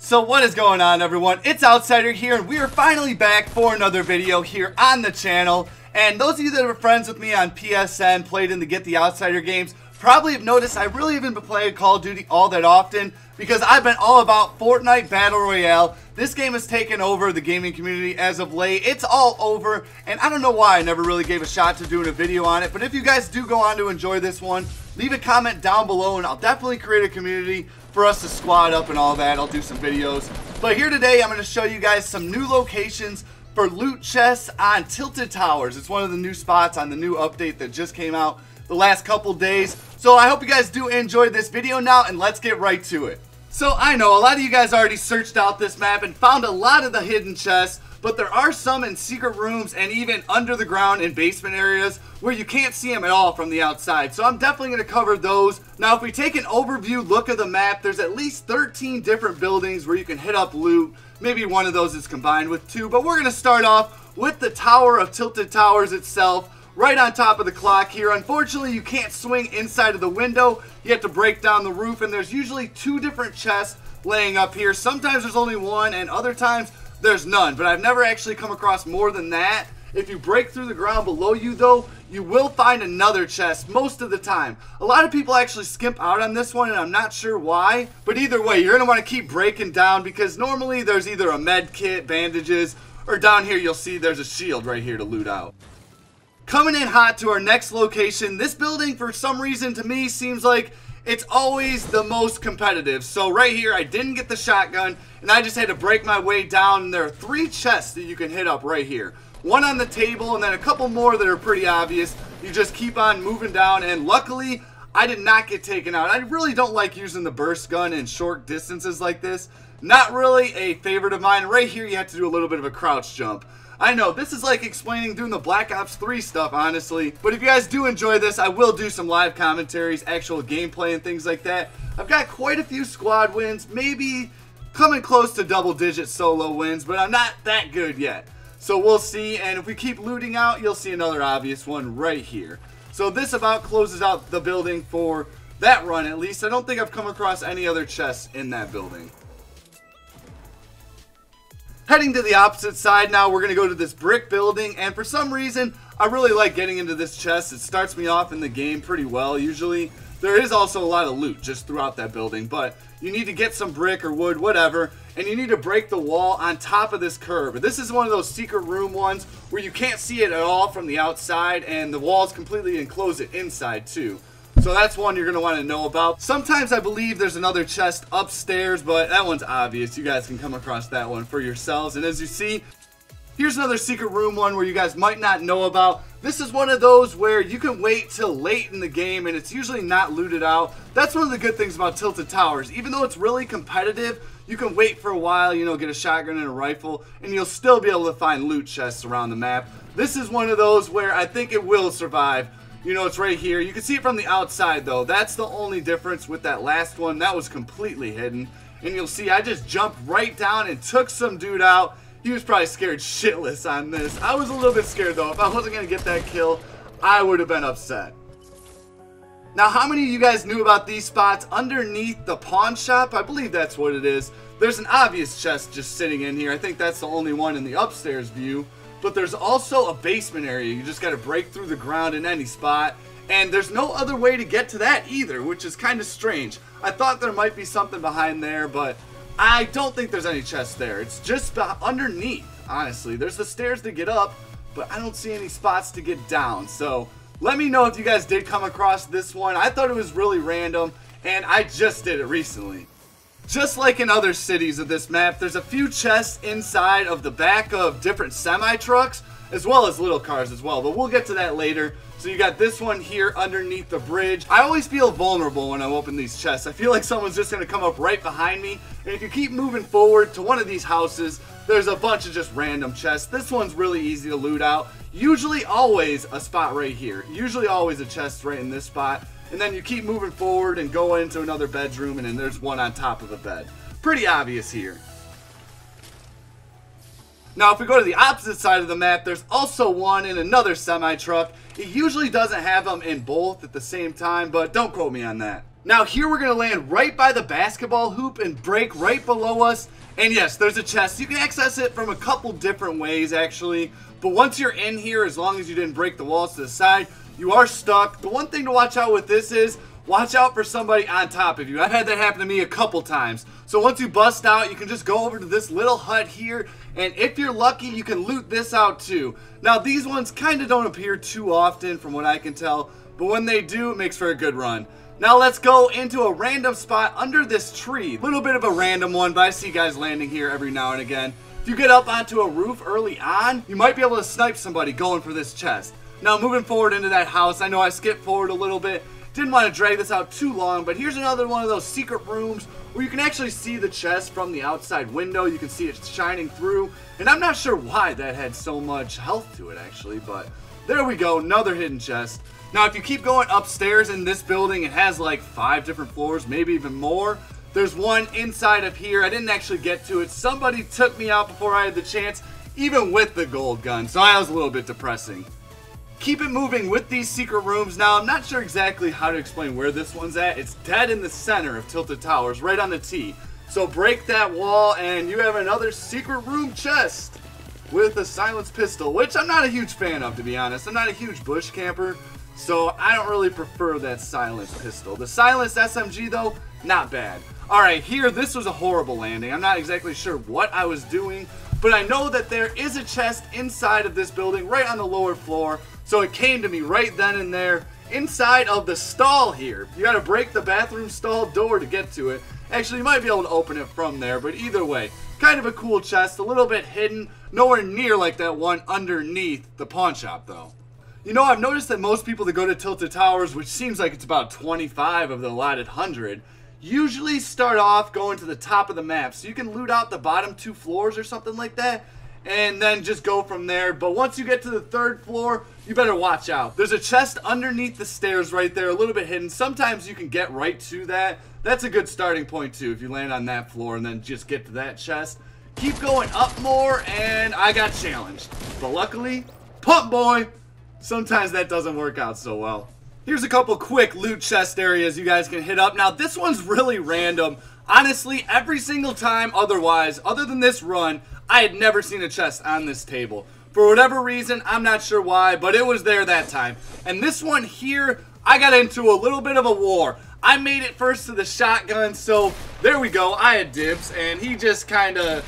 So what is going on, everyone? It's Outsider here, and we are finally back for another video here on the channel. And those of you that are friends with me on PSN, played in the Get the Outsider games, probably have noticed I really haven't been playing Call of Duty all that often because I've been all about Fortnite Battle Royale. This game has taken over the gaming community as of late. It's all over, and I don't know why I never really gave a shot to doing a video on it. But if you guys do go on to enjoy this one, leave a comment down below, and I'll definitely create a community for us to squad up and all that. I'll do some videos. But here today, I'm going to show you guys some new locations for loot chests on Tilted Towers. It's one of the new spots on the new update that just came out the last couple days. So I hope you guys do enjoy this video now, and let's get right to it. So I know a lot of you guys already searched out this map and found a lot of the hidden chests, but there are some in secret rooms and even under the ground in basement areas where you can't see them at all from the outside. So I'm definitely going to cover those. Now, if we take an overview look at the map, there's at least 13 different buildings where you can hit up loot. Maybe one of those is combined with two, but we're going to start off with the Tower of Tilted Towers itself, right on top of the clock here. Unfortunately, you can't swing inside of the window. You have to break down the roof, and there's usually two different chests laying up here. Sometimes there's only one, and other times there's none, but I've never actually come across more than that. If you break through the ground below you, though, you will find another chest most of the time. A lot of people actually skimp out on this one, and I'm not sure why. But either way, you're going to want to keep breaking down because normally there's either a med kit, bandages, or down here you'll see there's a shield right here to loot out. Coming in hot to our next location, this building for some reason to me seems like it's always the most competitive. So right here, I didn't get the shotgun, and I just had to break my way down. And there are three chests that you can hit up right here. One on the table, and then a couple more that are pretty obvious. You just keep on moving down, and luckily, I did not get taken out. I really don't like using the burst gun in short distances like this. Not really a favorite of mine. Right here, you have to do a little bit of a crouch jump. I know, this is like explaining doing the Black Ops 3 stuff, honestly. But if you guys do enjoy this, I will do some live commentaries, actual gameplay, and things like that. I've got quite a few squad wins, maybe coming close to double-digit solo wins, but I'm not that good yet. So we'll see, and if we keep looting out, you'll see another obvious one right here. So this about closes out the building for that run, at least. I don't think I've come across any other chests in that building. Heading to the opposite side now, we're going to go to this brick building, and for some reason, I really like getting into this chest. It starts me off in the game pretty well, usually. There is also a lot of loot just throughout that building, but you need to get some brick or wood, whatever, and you need to break the wall on top of this curb. This is one of those secret room ones where you can't see it at all from the outside, and the walls completely enclose it inside, too. So that's one you're going to want to know about. Sometimes I believe there's another chest upstairs, but that one's obvious. You guys can come across that one for yourselves. And as you see, here's another secret room one where you guys might not know about. This is one of those where you can wait till late in the game, and it's usually not looted out. That's one of the good things about Tilted Towers. Even though it's really competitive, you can wait for a while, you know, get a shotgun and a rifle, and you'll still be able to find loot chests around the map. This is one of those where I think it will survive. You know, it's right here. You can see it from the outside, though. That's the only difference with that last one. That was completely hidden. And you'll see I just jumped right down and took some dude out. He was probably scared shitless on this. I was a little bit scared, though. If I wasn't going to get that kill, I would have been upset. Now, how many of you guys knew about these spots underneath the pawn shop? I believe that's what it is. There's an obvious chest just sitting in here. I think that's the only one in the upstairs view. But there's also a basement area. You just got to break through the ground in any spot. And there's no other way to get to that either, which is kind of strange. I thought there might be something behind there, but I don't think there's any chests there. It's just underneath, honestly. There's the stairs to get up, but I don't see any spots to get down. So let me know if you guys did come across this one. I thought it was really random, and I just did it recently. Just like in other cities of this map, there's a few chests inside of the back of different semi-trucks, as well as little cars as well, but we'll get to that later. So you got this one here underneath the bridge. I always feel vulnerable when I open these chests. I feel like someone's just going to come up right behind me, and if you keep moving forward to one of these houses, there's a bunch of just random chests. This one's really easy to loot out. Usually always a spot right here. Usually always a chest right in this spot. And then you keep moving forward and go into another bedroom, and then there's one on top of the bed. Pretty obvious here. Now, if we go to the opposite side of the map, there's also one in another semi-truck. It usually doesn't have them in both at the same time, but don't quote me on that. Now here we're going to land right by the basketball hoop and break right below us. And yes, there's a chest. You can access it from a couple different ways actually. But once you're in here, as long as you didn't break the walls to the side, you are stuck. The one thing to watch out with this is, watch out for somebody on top of you. I've had that happen to me a couple times. So once you bust out, you can just go over to this little hut here. And if you're lucky, you can loot this out too. Now these ones kind of don't appear too often from what I can tell. But when they do, it makes for a good run. Now let's go into a random spot under this tree. Little bit of a random one, but I see guys landing here every now and again. If you get up onto a roof early on, you might be able to snipe somebody going for this chest. Now moving forward into that house, I know I skipped forward a little bit. Didn't want to drag this out too long, but here's another one of those secret rooms where you can actually see the chest from the outside window. You can see it shining through, and I'm not sure why that had so much health to it actually, but there we go, another hidden chest. Now if you keep going upstairs in this building, it has like 5 different floors, maybe even more. There's one inside of here. I didn't actually get to it. Somebody took me out before I had the chance, even with the gold gun, so that was a little bit depressing. Keep it moving with these secret rooms. Now, I'm not sure exactly how to explain where this one's at. It's dead in the center of Tilted Towers, right on the T. So break that wall, and you have another secret room chest with a silenced pistol, which I'm not a huge fan of, to be honest. I'm not a huge bush camper, so I don't really prefer that silenced pistol. The silenced SMG, though, not bad. All right, here, this was a horrible landing. I'm not exactly sure what I was doing, but I know that there is a chest inside of this building, right on the lower floor. So it came to me right then and there, inside of the stall here. You gotta break the bathroom stall door to get to it. Actually, you might be able to open it from there, but either way, kind of a cool chest, a little bit hidden, nowhere near like that one underneath the pawn shop though. You know, I've noticed that most people that go to Tilted Towers, which seems like it's about 25 of the allotted 100, usually start off going to the top of the map. So you can loot out the bottom 2 floors or something like that, and then just go from there. But once you get to the 3rd floor, you better watch out. There's a chest underneath the stairs right there, a little bit hidden. Sometimes you can get right to that. That's a good starting point too, if you land on that floor and then just get to that chest. Keep going up more, and I got challenged. But luckily, pump boy, sometimes that doesn't work out so well. Here's a couple quick loot chest areas you guys can hit up. Now this one's really random. Honestly, every single time otherwise, other than this run, I had never seen a chest on this table. For whatever reason, I'm not sure why, but it was there that time. And this one here, I got into a little bit of a war. I made it first to the shotgun, so there we go. I had dibs, and he just kind of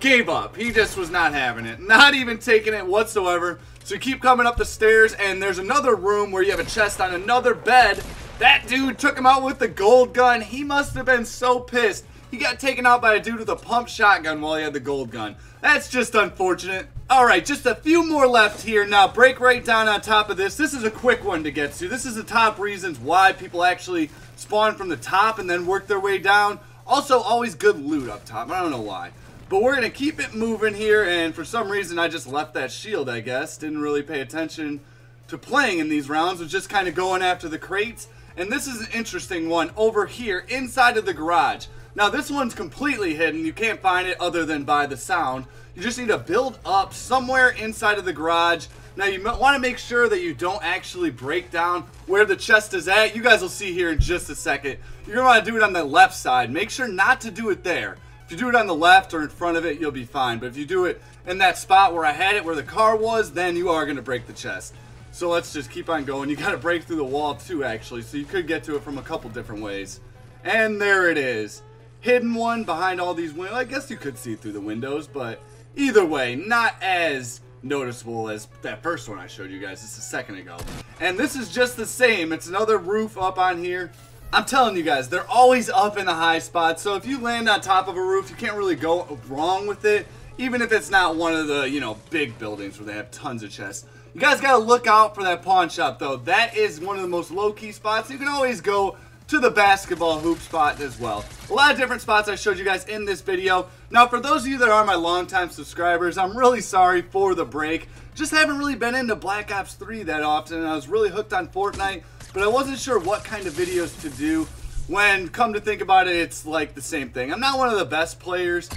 gave up. He just was not having it. Not even taking it whatsoever. So you keep coming up the stairs, and there's another room where you have a chest on another bed. That dude took him out with the gold gun. He must have been so pissed. He got taken out by a dude with a pump shotgun while he had the gold gun. That's just unfortunate. Alright, just a few more left here. Now, break right down on top of this. This is a quick one to get to. This is the top reasons why people actually spawn from the top and then work their way down. Also, always good loot up top. I don't know why. But we're going to keep it moving here, and for some reason I just left that shield, I guess. Didn't really pay attention to playing in these rounds. Was just kind of going after the crates. And this is an interesting one over here inside of the garage. Now this one's completely hidden. You can't find it other than by the sound. You just need to build up somewhere inside of the garage. Now you want to make sure that you don't actually break down where the chest is at. You guys will see here in just a second. You're going to want to do it on the left side. Make sure not to do it there. If you do it on the left or in front of it, you'll be fine. But if you do it in that spot where I had it, where the car was, then you are going to break the chest. So let's just keep on going. You got to break through the wall too, actually. So you could get to it from a couple different ways. And there it is. Hidden one behind all these windows. I guess you could see through the windows, but either way, not as noticeable as that first one I showed you guys just a second ago. And this is just the same. It's another roof up on here. I'm telling you guys, they're always up in the high spots. So if you land on top of a roof, you can't really go wrong with it. Even if it's not one of the, big buildings where they have tons of chests. You guys got to look out for that pawn shop, though. That is one of the most low-key spots. You can always go to the basketball hoop spot as well. A lot of different spots I showed you guys in this video. Now, for those of you that are my longtime subscribers, I'm really sorry for the break. Just haven't really been into Black Ops 3 that often, and I was really hooked on Fortnite, but I wasn't sure what kind of videos to do when, come to think about it, it's like the same thing. I'm not one of the best players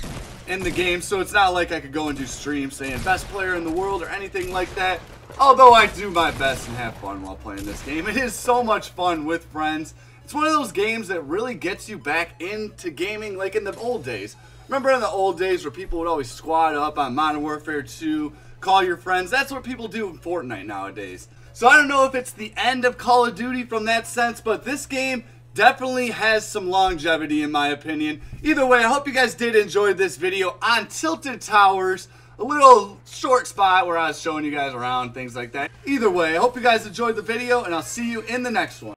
in the game, so it's not like I could go and do streams saying best player in the world or anything like that. Although I do my best and have fun while playing this game. It is so much fun with friends. It's one of those games that really gets you back into gaming like in the old days. Remember in the old days where people would always squad up on Modern Warfare 2, call your friends? That's what people do in Fortnite nowadays. So I don't know if it's the end of Call of Duty from that sense, but this game definitely has some longevity in my opinion. Either way, I hope you guys did enjoy this video on Tilted Towers. A little short spot where I was showing you guys around, things like that. Either way, I hope you guys enjoyed the video, and I'll see you in the next one.